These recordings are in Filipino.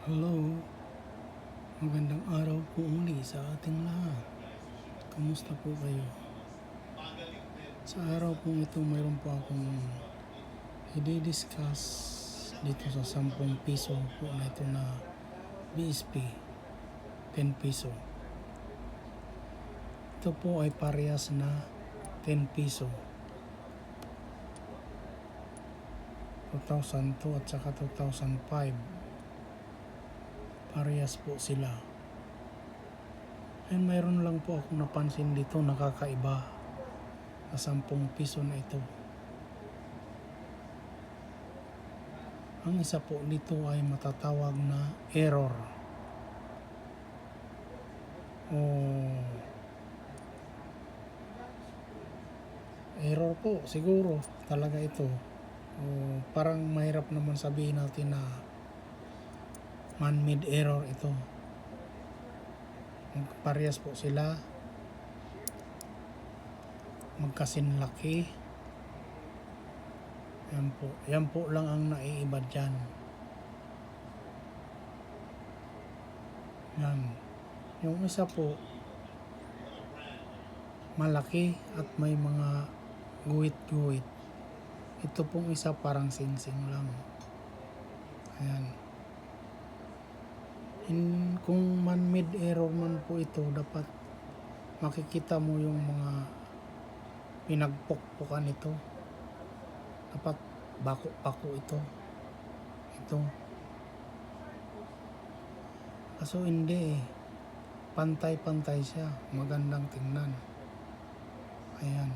Hello, magandang araw po muli sa ating lahat. Kamusta po kayo? Sa araw po ito, mayroon po akong i-discuss dito sa 10 piso po na ito na BSP 10 piso. Ito po ay parehas na 10 piso. 2002 at saka 2005. Parehas po sila. And mayroon lang po akong napansin dito nakakaiba sa 10 piso na ito. Ang isa po dito ay matatawag na error. Error po siguro talaga ito. Parang mahirap naman sabihin natin na man-made error ito. Parehas po sila, magkasinlaki. Yan po lang ang naiiba dyan. Yan. Yung isa po malaki at may mga guhit-guhit. Ito pong isa parang sing-sing lang. Ayan. Kung man-made error man po ito, dapat makikita mo yung mga pinagpukpukan ito. Dapat bako-bako ito. Kaso hindi eh. Pantay-pantay siya. Magandang tingnan. Ayan.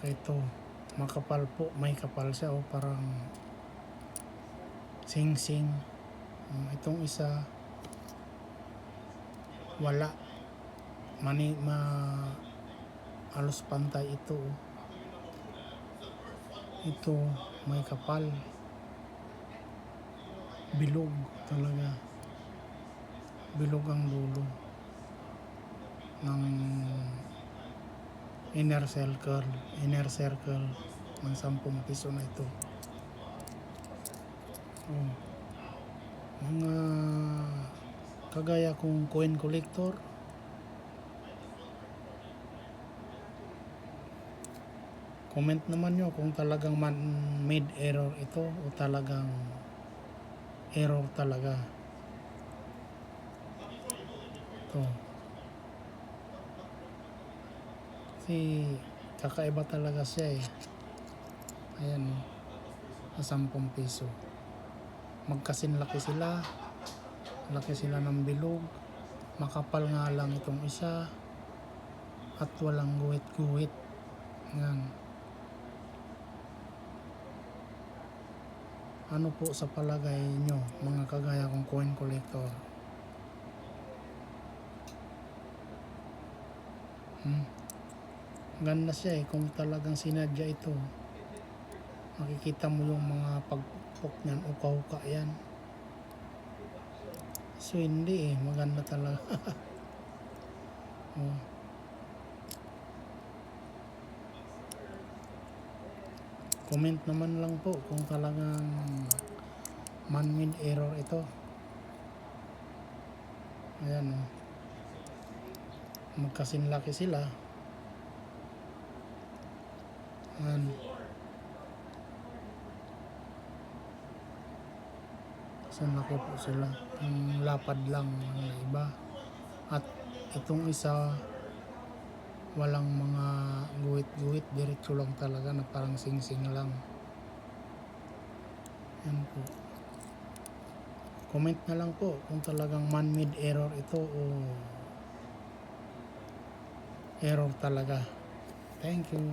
Ito. Makapal po. May kapal siya. Parang sing-sing. Itong isa wala. Halos pantay ito. Ito may kapal. Bilog talaga. Bilog ang dulo ng inner circle ng 10 piso na ito. Mga kagaya kong coin collector, comment naman nyo kung talagang man-made error ito o talagang error talaga. Ito. Kasi kakaiba talaga siya eh. Ayan o. Sa 10 piso. Magkasinlaki sila. Laki sila ng bilog. Makapal nga lang itong isa. At walang guhit-guhit. Yan. Ano po sa palagay nyo, mga kagaya kong coin collector? Ganda siya eh. Kung talagang sinadya ito, makikita mo yung mga pagpukpok niyan, uka-uka yan. So hindi eh, maganda talaga. Comment naman lang po kung talagang man-made error ito. Ayan o. Magkasinlaki sila. Ayan. Kasinlaki po sila. Yung lapad lang ang iba. At itong isa walang mga guhit-guhit, diretso lang talaga na parang sing-sing lang. Yan po. Comment na lang po kung talagang man-made error ito o error talaga. Thank you.